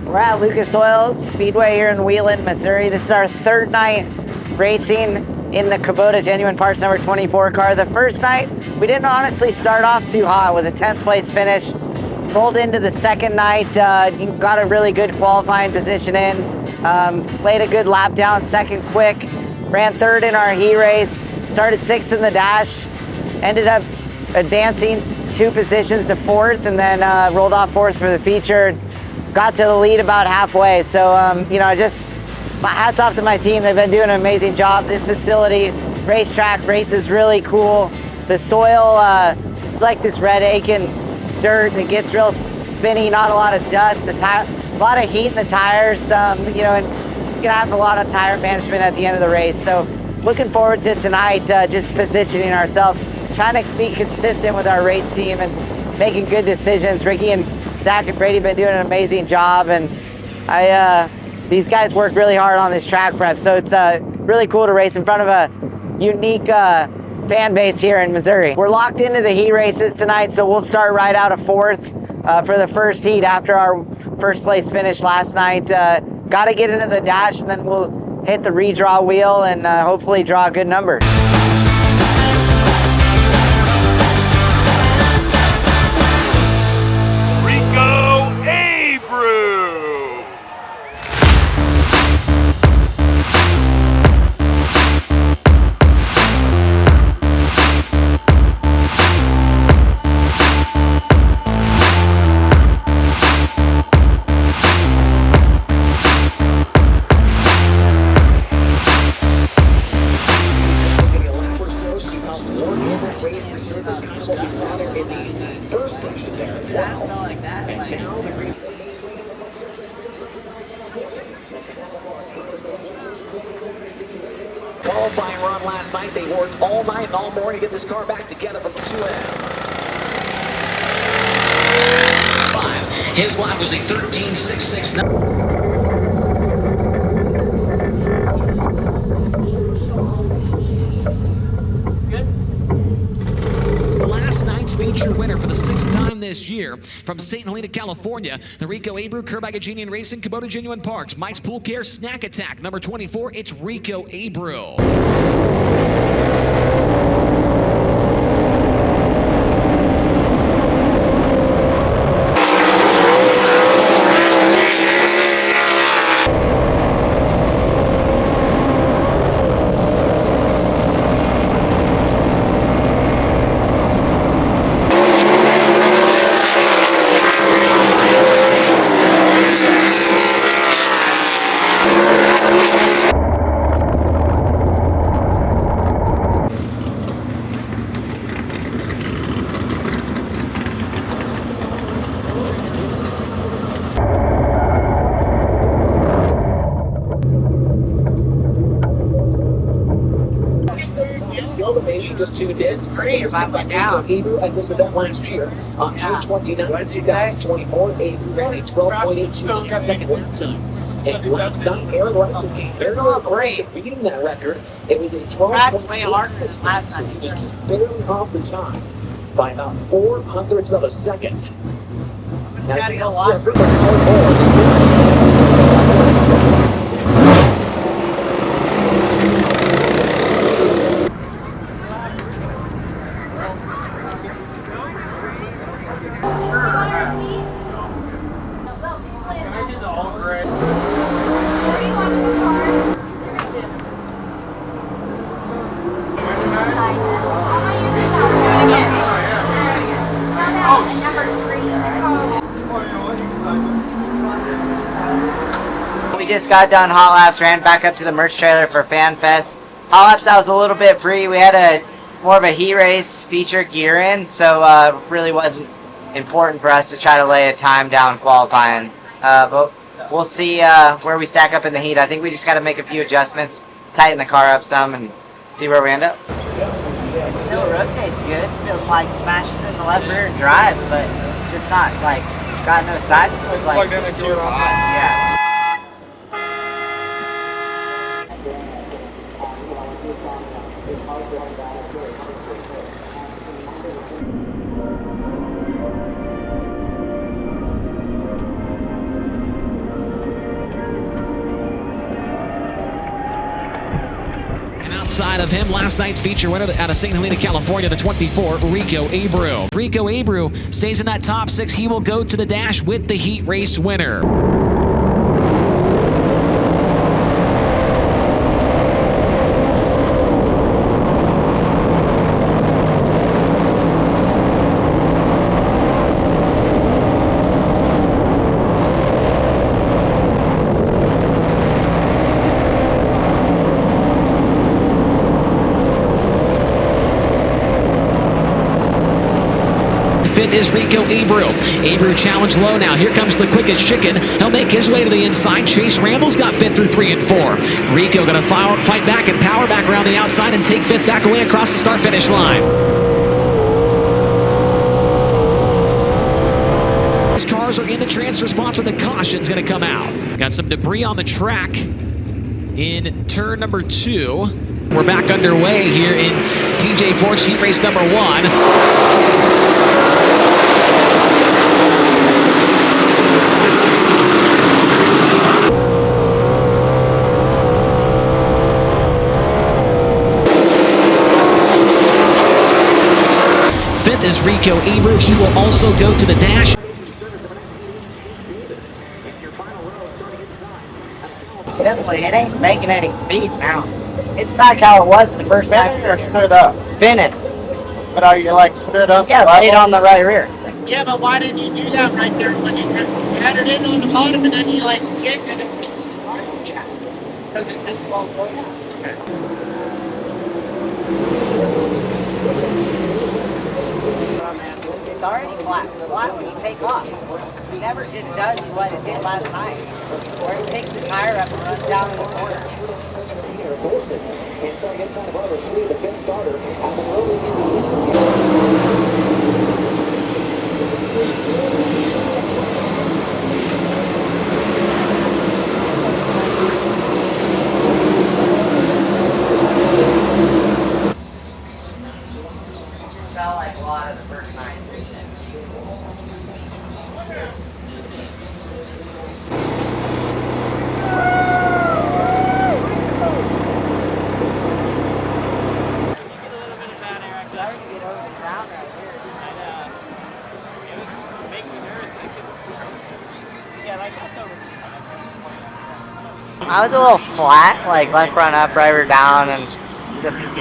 We're at Lucas Oil Speedway here in Wheeling, Missouri. This is our third night racing in the Kubota Genuine Parts number 24 car. The first night, we didn't honestly start off too hot with a 10th place finish. Rolled into the second night, got a really good qualifying position in, laid a good lap down, second quick, ran third in our heat race, started sixth in the dash, ended up advancing 2 positions to fourth, and then rolled off fourth for the feature. Got to the lead about halfway. So, just my hats off to my team. They've been doing an amazing job. This facility, racetrack, race is really cool. The soil, it's like this red aching dirt. It gets real spinny, not a lot of dust. A lot of heat in the tires, and you're gonna have a lot of tire management at the end of the race. So looking forward to tonight, just positioning ourselves, trying to be consistent with our race team and making good decisions. Ricky and Zach and Brady have been doing an amazing job, and these guys work really hard on this track prep, so it's really cool to race in front of a unique fan base here in Missouri. We're locked into the heat races tonight, so we'll start right out of fourth for the first heat after our first place finish last night. Got to get into the dash, and then we'll hit the redraw wheel and hopefully draw a good number. Qualifying run last night. They worked all night and all morning to get this car back together from the 2M. His lap was a 13.669. Feature winner for the 6th time this year from St. Helena, California, the Rico Abreu Kerbagajanian Racing Kubota Genuine Parts Mike's Pool Care Snack Attack number 24. It's Rico Abreu. Just tuned in. Great, about now. Abreu at this event last year on June 29th, 2024. Abreu ran a 12.82 second lap time. And last night, Aaron Russell came very close to beating that record. It was a 12.86 lap time. He was just barely off the time by about 0.04 of a second. That's a lot. We just got done hot laps, ran back up to the merch trailer for Fan Fest. Hot laps, I was a little bit free. We had more of a heat race feature gear in, so really wasn't important for us to try to lay a time down qualifying. But we'll see where we stack up in the heat. I think we just got to make a few adjustments, tighten the car up some, and see where we end up. It still rotates good. It feels like smashed in the left rear drives, but it's just not like got no sides. Like, yeah. inside of him, last night's feature winner out of St. Helena, California, the 24, Rico Abreu. Rico Abreu stays in that top 6. He will go to the dash with the heat race winner. Fifth is Rico Abreu. Abreu challenged low now. Here comes the quickest chicken. He'll make his way to the inside. Chase Randall's got fifth through 3 and 4. Rico gonna fight back and power back around the outside and take fifth back away across the start-finish line. These cars are in the transfer spots, but the caution's gonna come out. Got some debris on the track in turn number 2. We're back underway here in TJ Ford's heat race number 1. Fifth is Rico Abreu. He will also go to the dash. Definitely, it ain't making any speed now. It's back how it was the first time. Spinning or stood up? Spinning. But are you like stood up? Yeah, laid on the right rear. Yeah, but why didn't you do that right there when you had it in on the bottom and then you like kicked it? Because it just falls over. It's already flat when you take off. It never just does what it did last night, where it picks the tire up and runs down in the corner. And starting inside of Arbor 3, the fifth starter, after rolling in the innings Felt like a lot of the first night. I was a little flat, like left front up, right rear down, and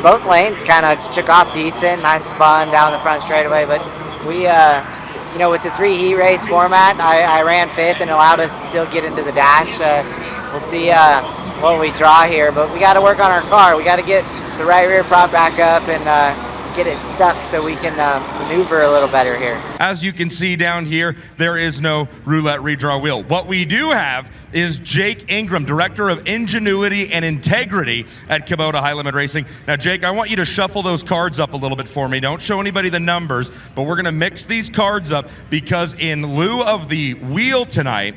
both lanes kind of took off decent. Nice spun down the front straightaway, but we, with the 3 heat race format, I ran 5th and allowed us to still get into the dash. We'll see what we draw here, but we got to work on our car. We got to get the right rear prop back up and get it stuck so we can maneuver a little better here. As you can see down here, there is no roulette redraw wheel. What we do have is Jake Ingram, Director of Ingenuity and Integrity at Kubota High Limit Racing. Now, Jake, I want you to shuffle those cards up a little bit for me. Don't show anybody the numbers, but we're gonna mix these cards up because in lieu of the wheel tonight,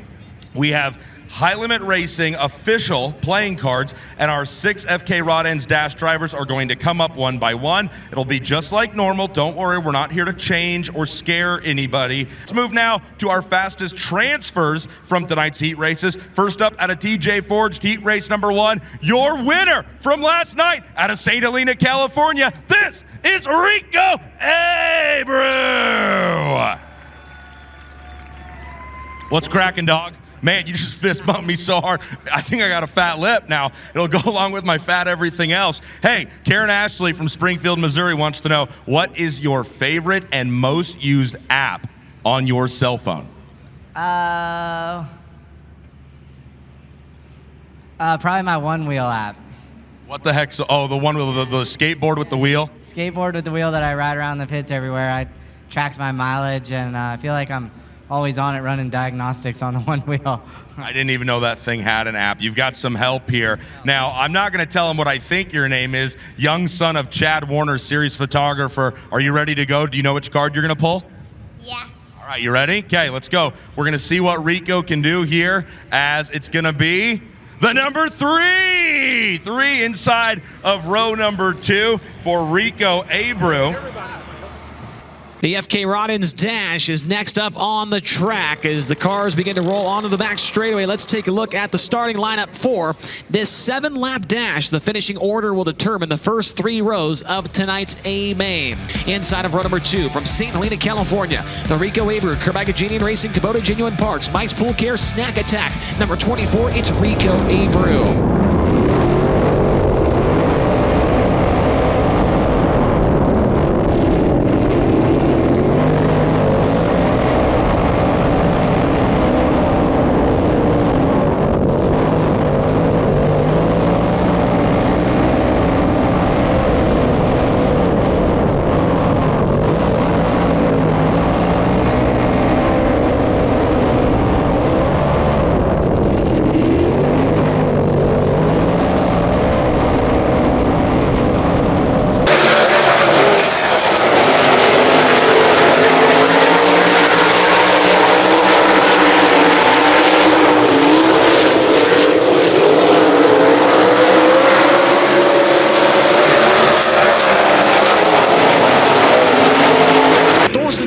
we have High Limit Racing official playing cards, and our 6 FK Rod Ends Dash drivers are going to come up one by one. It'll be just like normal. Don't worry, we're not here to change or scare anybody. Let's move now to our fastest transfers from tonight's heat races. First up, out of TJ Forged heat race number 1, your winner from last night out of St. Helena, California. This is Rico Abreu. What's cracking, dog? Man, you just fist bumped me so hard. I think I got a fat lip now. It'll go along with my fat everything else. Hey, Karen Ashley from Springfield, Missouri wants to know, what is your favorite and most used app on your cell phone? Probably my One Wheel app. What the heck's, oh, the one with the skateboard with the wheel? Skateboard with the wheel that I ride around the pits everywhere. I tracks my mileage, and I feel like I'm always on it running diagnostics on the One Wheel. I didn't even know that thing had an app. You've got some help here. Now, I'm not going to tell him what I think your name is. Young son of Chad Warner, series photographer. Are you ready to go? Do you know which card you're going to pull? Yeah. All right, you ready? Okay, let's go. We're going to see what Rico can do here, as it's going to be the number 3. 3 inside of row number 2 for Rico Abreu. The FK Rodden's Dash is next up on the track as the cars begin to roll onto the back straightaway. Let's take a look at the starting lineup for this 7-lap dash. The finishing order will determine the first 3 rows of tonight's A main. Inside of row number 2 from St. Helena, California, the Rico Abreu, Kerbagajanian Racing, Kubota Genuine Parts, Mike's Pool Care, Snack Attack. Number 24, it's Rico Abreu.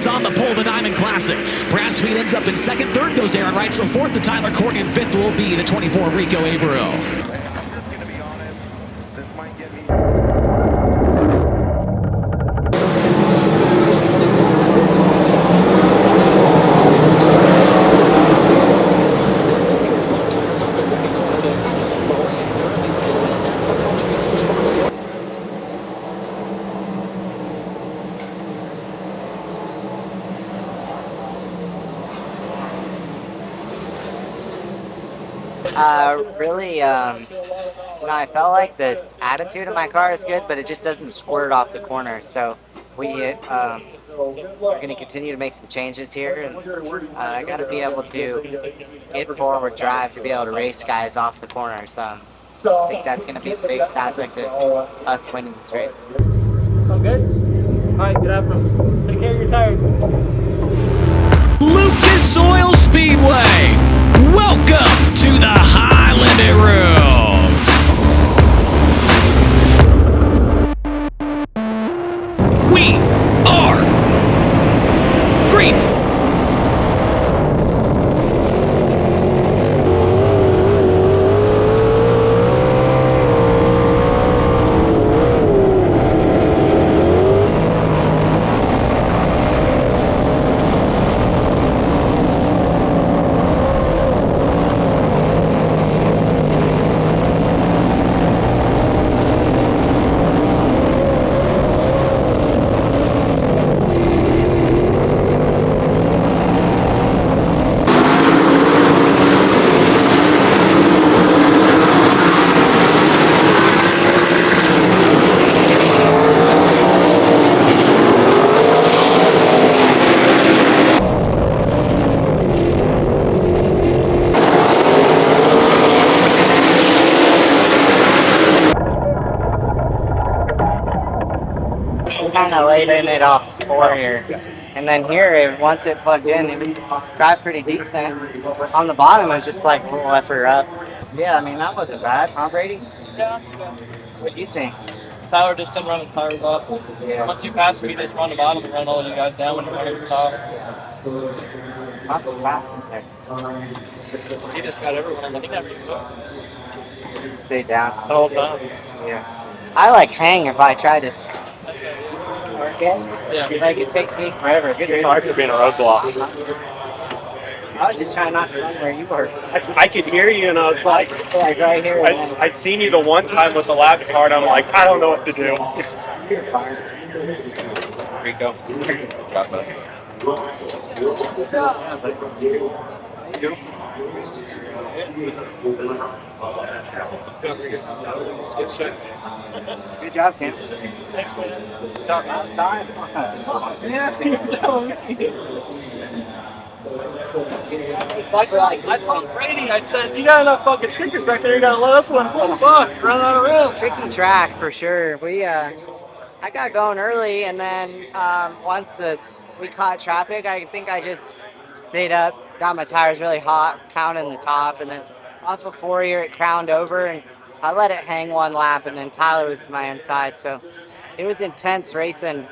On the pole, the Diamond Classic. Brad Sweet ends up in second, third goes Darren Wright, so fourth to Tyler Courtney, and fifth will be the 24 Rico Abreu. I'm just gonna be honest, this might get me. Really, I felt like the attitude of my car is good, but it just doesn't squirt off the corner. So we're going to continue to make some changes here, and I got to be able to get forward drive to be able to race guys off the corner. So I think that's going to be the biggest aspect of us winning this race. All good? All right, good afternoon. Take care of your tires. Lucas Oil Speedway, welcome to the High Limit Room. We are green. Kind of laid in it off 4 here. And then here, once it plugged in, it would drive pretty decent. On the bottom, it was just like a little effort up. Yeah, I mean, that wasn't bad, huh, Brady? Yeah. What do you think? Tyler just didn't run his tires up. Yeah. Once you pass me, just run the bottom and run all you guys down when you're running the top. Not the fast in there. He just got everyone. He never even looked Stay down. the whole time. Yeah. I like hang if I try to work it. Yeah. Like it takes me forever. Good Sorry for being a roadblock. I was just trying not to run where you were. I could hear you, and I was like, Like right here. I seen you the one time with the lap car, and I'm like, I don't know what to do. You're fine. Rico. Got that. Good job, Cam. Thanks, man. About time. Yeah, you're telling me. It's like I told Brady, I said, you got enough fucking stickers back there, you gotta let us win. What the fuck? Run out of room. Tricky track for sure. I got going early, and then once we caught traffic, I think I just stayed up, got my tires really hot, pounding the top, and then off of 4 here, it crowned over, and I let it hang one lap, and then Tyler was to my inside, so it was intense racing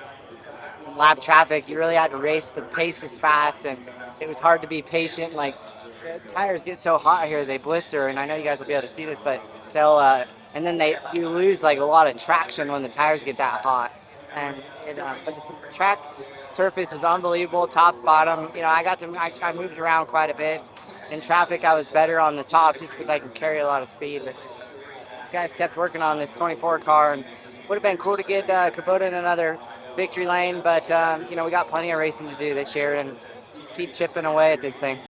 lap traffic. You really had to race. The pace was fast, and it was hard to be patient. Like, the tires get so hot here, they blister, and I know you guys will be able to see this, but they'll, and then you lose like a lot of traction when the tires get that hot. And but the track surface was unbelievable, top, bottom. You know, I moved around quite a bit. In traffic, I was better on the top just because I can carry a lot of speed. But guys kept working on this 24 car, and would have been cool to get Kubota in another victory lane, but you know, we got plenty of racing to do this year, and just keep chipping away at this thing.